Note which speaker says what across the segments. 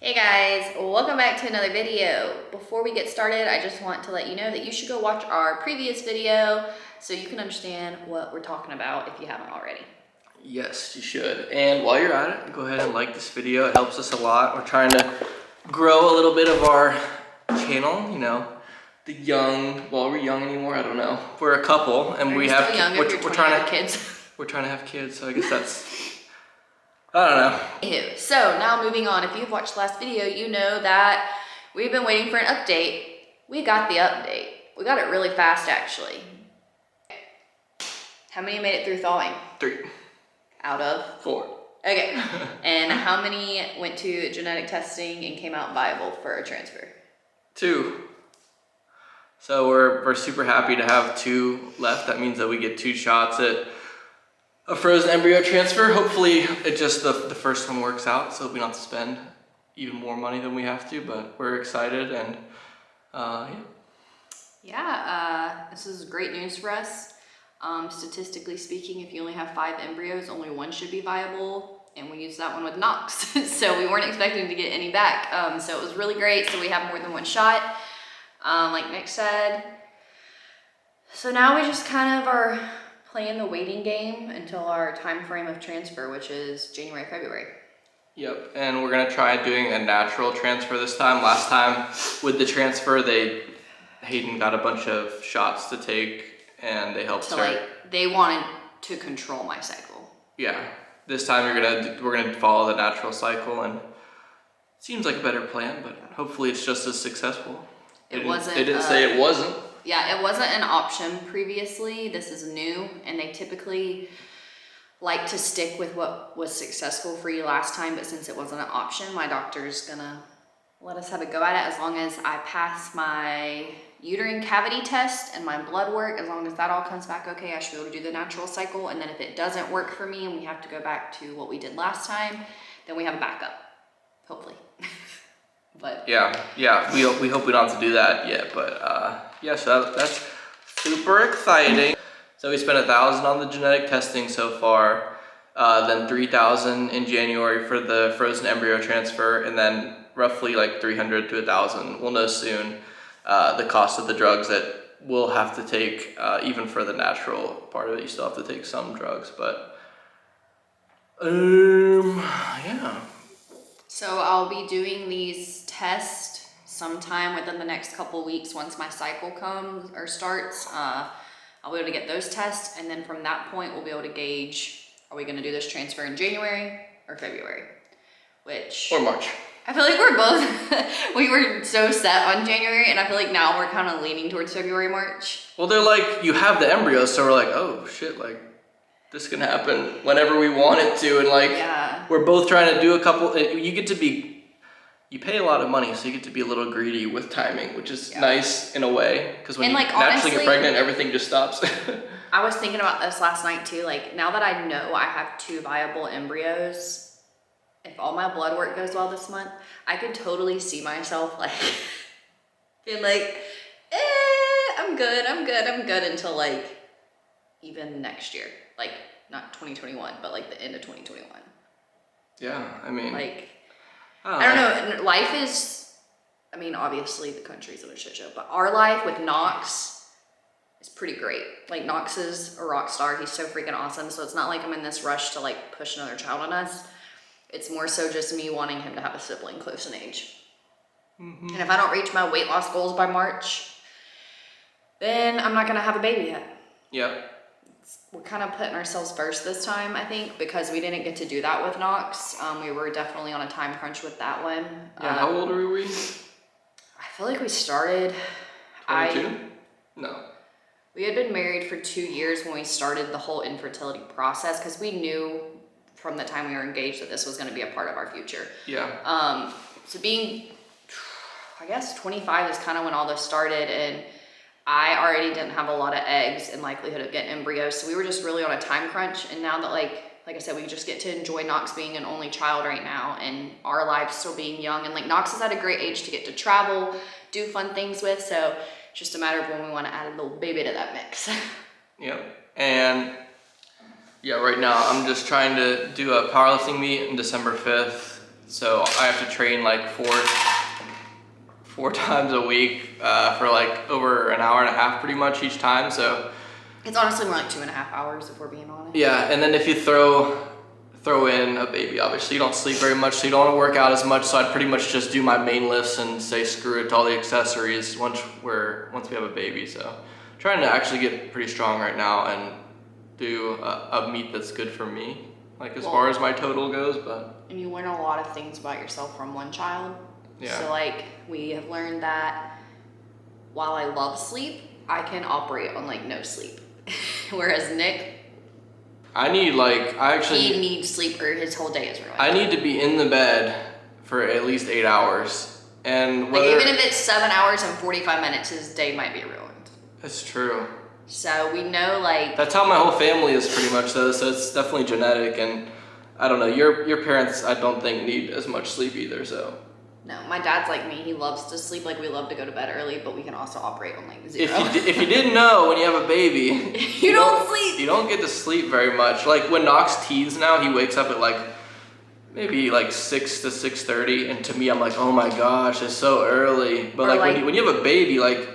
Speaker 1: Hey guys, welcome back to another video. Before we get started, I just want to let you know that you should go watch our previous video so you can understand what we're talking about if you haven't already.
Speaker 2: Yes, you should. And while you're at it, go ahead and like this video. It helps us a lot. We're trying to grow a little bit of our channel, you know. The young, well, are we young anymore? I don't know. We're a couple and we're trying to have kids, so I guess that's I don't know.
Speaker 1: Anywho, so now moving on, if you've watched the last video, you know that we've been waiting for an update. We got the update. We got it really fast, actually. How many made it through thawing?
Speaker 2: 3.
Speaker 1: Out of?
Speaker 2: 4.
Speaker 1: Okay. And how many went to genetic testing and came out viable for a transfer?
Speaker 2: 2. So we're super happy to have 2 left. That means that we get 2 shots at a frozen embryo transfer. Hopefully it just the first one works out, so we don't have to spend even more money than we have to, but we're excited and
Speaker 1: this is great news for us. Statistically speaking, if you only have 5 embryos, only 1 should be viable, and we used that one with Knox. So we weren't expecting to get any back. So it was really great. So we have more than 1 shot, like Nick said. So now we just kind of are playing the waiting game until our time frame of transfer, which is January, February.
Speaker 2: Yep, and we're gonna try doing a natural transfer this time. Last time with the transfer, Hayden got a bunch of shots to take, and they helped her.
Speaker 1: They wanted to control my cycle.
Speaker 2: Yeah, this time we're gonna follow the natural cycle, and it seems like a better plan, but hopefully it's just as successful.
Speaker 1: It wasn't.
Speaker 2: They didn't say it wasn't.
Speaker 1: Yeah, it wasn't an option previously. This is new, and they typically like to stick with what was successful for you last time, but since it wasn't an option, my doctor's gonna let us have a go at it as long as I pass my uterine cavity test and my blood work. As long as that all comes back okay, I should be able to do the natural cycle. And then if it doesn't work for me and we have to go back to what we did last time, then we have a backup, hopefully. But
Speaker 2: yeah, we hope we don't have to do that yet, but yeah, so that's super exciting. So we spent $1,000 on the genetic testing so far, then $3,000 in January for the frozen embryo transfer, and then roughly like $300 to $1,000. We'll know soon the cost of the drugs that we'll have to take, even for the natural part of it. You still have to take some drugs, but yeah.
Speaker 1: So I'll be doing these tests sometime within the next couple weeks once my cycle comes or starts. I'll be able to get those tests, and then from that point we'll be able to gauge, are we gonna do this transfer in January or February?
Speaker 2: Or March.
Speaker 1: I feel like we're both, we were so set on January, and I feel like now we're kind of leaning towards February, March.
Speaker 2: Well, they're like, you have the embryos, so we're like, oh shit, like this can happen whenever we want it to, and like we're both trying to do a couple. You pay a lot of money, so you get to be a little greedy with timing, which is nice in a way, because when you naturally get pregnant, everything just stops.
Speaker 1: I was thinking about this last night too. Like, now that I know I have 2 viable embryos, if all my blood work goes well this month, I could totally see myself like being like, I'm good until like even next year. Like, not 2021, but like the end of 2021.
Speaker 2: Yeah, I mean,
Speaker 1: like, I don't know. Life is, I mean, obviously the country's in a shit show, but our life with Knox is pretty great. Like, Knox is a rock star. He's so freaking awesome. So it's not like I'm in this rush to like push another child on us. It's more so just me wanting him to have a sibling close in age. Mm-hmm. And if I don't reach my weight loss goals by March, then I'm not gonna have a baby yet.
Speaker 2: Yep.
Speaker 1: We're kind of putting ourselves first this time, I think, because we didn't get to do that with Knox. We were definitely on a time crunch with that one.
Speaker 2: Yeah, how old are we?
Speaker 1: I feel like we started...
Speaker 2: 22? No.
Speaker 1: We had been married for 2 years when we started the whole infertility process, because we knew from the time we were engaged that this was going to be a part of our future.
Speaker 2: Yeah.
Speaker 1: So being, I guess, 25 is kind of when all this started, and I already didn't have a lot of eggs and likelihood of getting embryos, so we were just really on a time crunch. And now that like I said, we just get to enjoy Knox being an only child right now, and our lives still being young, and like Knox is at a great age to get to travel, do fun things with, so it's just a matter of when we want to add a little baby to that mix.
Speaker 2: Yep. And yeah, right now I'm just trying to do a powerlifting meet on December 5th So I have to train like four times a week for like over an hour and a half pretty much each time. So
Speaker 1: It's honestly more like 2.5 hours if we're being honest.
Speaker 2: yeah, and then if you throw in a baby, obviously you don't sleep very much, so you don't want to work out as much. So I'd pretty much just do my main lifts and say screw it to all the accessories once we have a baby. So trying to actually get pretty strong right now and do a meet that's good for me, like as far as my total goes. But
Speaker 1: and you learn a lot of things about yourself from one child.
Speaker 2: Yeah.
Speaker 1: So like we have learned that while I love sleep, I can operate on like no sleep. Whereas Nick, he needs sleep or his whole day is ruined.
Speaker 2: I need to be in the bed for at least 8 hours, and
Speaker 1: like even if it's 7 hours and 45 minutes, his day might be ruined.
Speaker 2: That's true.
Speaker 1: So we know like
Speaker 2: that's how my whole family is pretty much though. So it's definitely genetic, and I don't know. Your parents, I don't think need as much sleep either. So.
Speaker 1: No, my dad's like me. He loves to sleep. Like we love to go to bed early, but we can also operate on like 0.
Speaker 2: If you didn't know, when you have a baby,
Speaker 1: you don't sleep.
Speaker 2: You don't get to sleep very much. Like when Knox teens now, he wakes up at like maybe like 6 to 6:30, and to me, I'm like, oh my gosh, it's so early. But like when you have a baby, like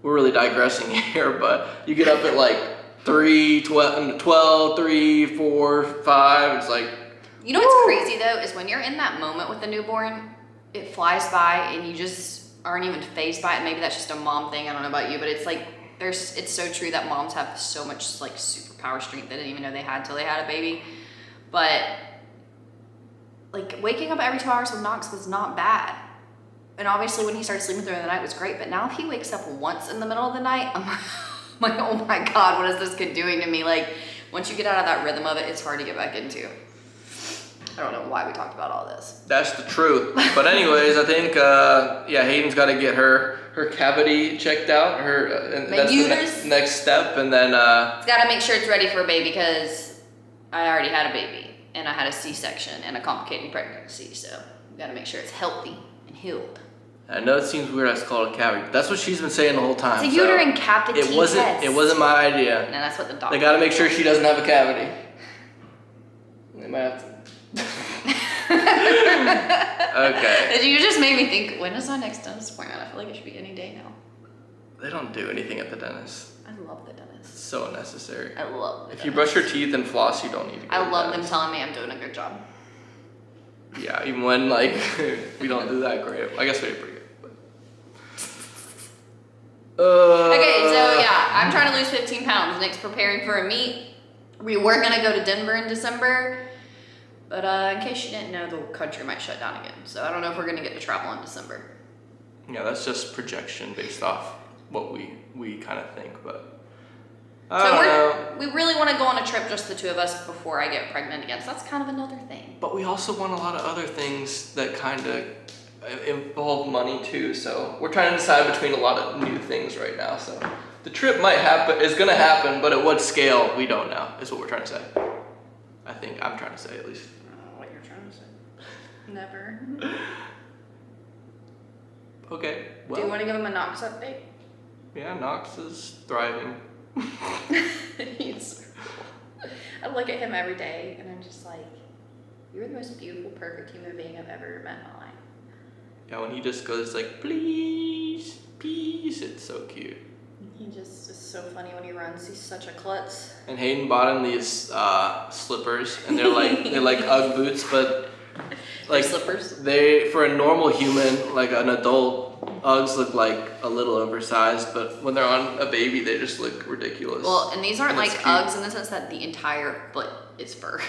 Speaker 2: we're really digressing here, but you get up at like 3, 12, 3, 4, 5. It's like.
Speaker 1: You know what's crazy though is when you're in that moment with the newborn. It flies by and you just aren't even fazed by it. Maybe that's just a mom thing. I don't know about you, but it's like it's so true that moms have so much like superpower strength they didn't even know they had till they had a baby. But like waking up every 2 hours with Knox was not bad. And obviously when he started sleeping through the night was great. But now if he wakes up once in the middle of the night, I'm like, oh my God, what is this kid doing to me? Like once you get out of that rhythm of it, it's hard to get back into. I don't know why we talked about all this.
Speaker 2: That's the truth. But anyways, I think Hayden's got to get her cavity checked out. That's the next step, and then
Speaker 1: it's got to make sure it's ready for a baby because I already had a baby and I had a C-section and a complicated pregnancy, so we got to make sure it's healthy and healed.
Speaker 2: I know it seems weird I call it a cavity, but that's what she's been saying the whole time.
Speaker 1: It's a uterine cavity.
Speaker 2: It wasn't my idea.
Speaker 1: No, that's what the doctor.
Speaker 2: They got to make sure she doesn't have a cavity. They might have to. Okay.
Speaker 1: You just made me think, when is my next dentist appointment? I feel like it should be any day now.
Speaker 2: They don't do anything at the dentist.
Speaker 1: I love the dentist.
Speaker 2: It's so unnecessary.
Speaker 1: I love the
Speaker 2: If you brush your teeth and floss, you don't need to go
Speaker 1: I
Speaker 2: to
Speaker 1: love
Speaker 2: the
Speaker 1: them telling me I'm doing a good job.
Speaker 2: Yeah, even when like we don't do that great. I guess we did pretty good. But...
Speaker 1: Okay, so yeah, I'm trying to lose 15 pounds. Nick's preparing for a meet. We were gonna go to Denver in December. But in case you didn't know, the country might shut down again. So I don't know if we're going to get to travel in December.
Speaker 2: Yeah, that's just projection based off what we kind of think. But
Speaker 1: we really want to go on a trip, just the two of us, before I get pregnant again. So that's kind of another thing.
Speaker 2: But we also want a lot of other things that kind of involve money too. So we're trying to decide between a lot of new things right now. So the trip might happen, is going to happen, but at what scale, we don't know, is what we're trying to say. I think I'm trying to say at least.
Speaker 1: What you're trying to say? Never.
Speaker 2: Okay. Well,
Speaker 1: do you want to give him a Knox update?
Speaker 2: Yeah, Knox is thriving.
Speaker 1: He's so cool. I look at him every day and I'm just like, you're the most beautiful, perfect human being I've ever met in my life.
Speaker 2: Yeah, when he just goes like, please, please, it's so cute.
Speaker 1: He just is so funny when he runs. He's such a klutz.
Speaker 2: And Hayden bought him these slippers, and they're like Ugg boots, but like
Speaker 1: slippers.
Speaker 2: They, for a normal human, like an adult, Uggs look like a little oversized, but when they're on a baby, they just look ridiculous.
Speaker 1: Well, and these aren't like Uggs in the sense that the entire foot is fur.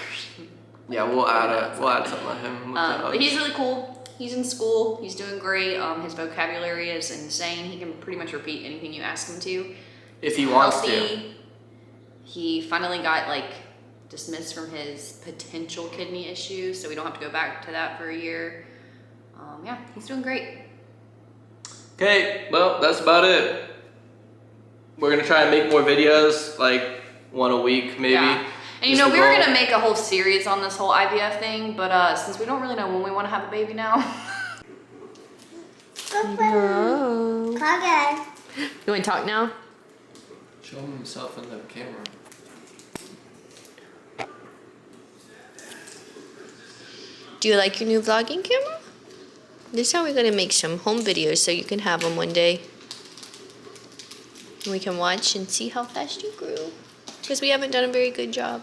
Speaker 2: Yeah, we'll add something of him.
Speaker 1: But he's really cool. He's in school. He's doing great. His vocabulary is insane. He can pretty much repeat anything you ask him to.
Speaker 2: If he wants to.
Speaker 1: He finally got like dismissed from his potential kidney issues, so we don't have to go back to that for a year. Yeah, he's doing great.
Speaker 2: Okay, well, that's about it. We're gonna try and make more videos, like one a week maybe.
Speaker 1: Yeah. And you know, we were gonna make a whole series on this whole IVF thing, but since we don't really know when we want to have a baby now.
Speaker 3: Hello. Okay.
Speaker 4: You want to talk now?
Speaker 2: Show him himself in the camera.
Speaker 3: Do you like your new vlogging camera? This is how we're gonna make some home videos so you can have them one day. And we can watch and see how fast you grew. Because we haven't done a very good job.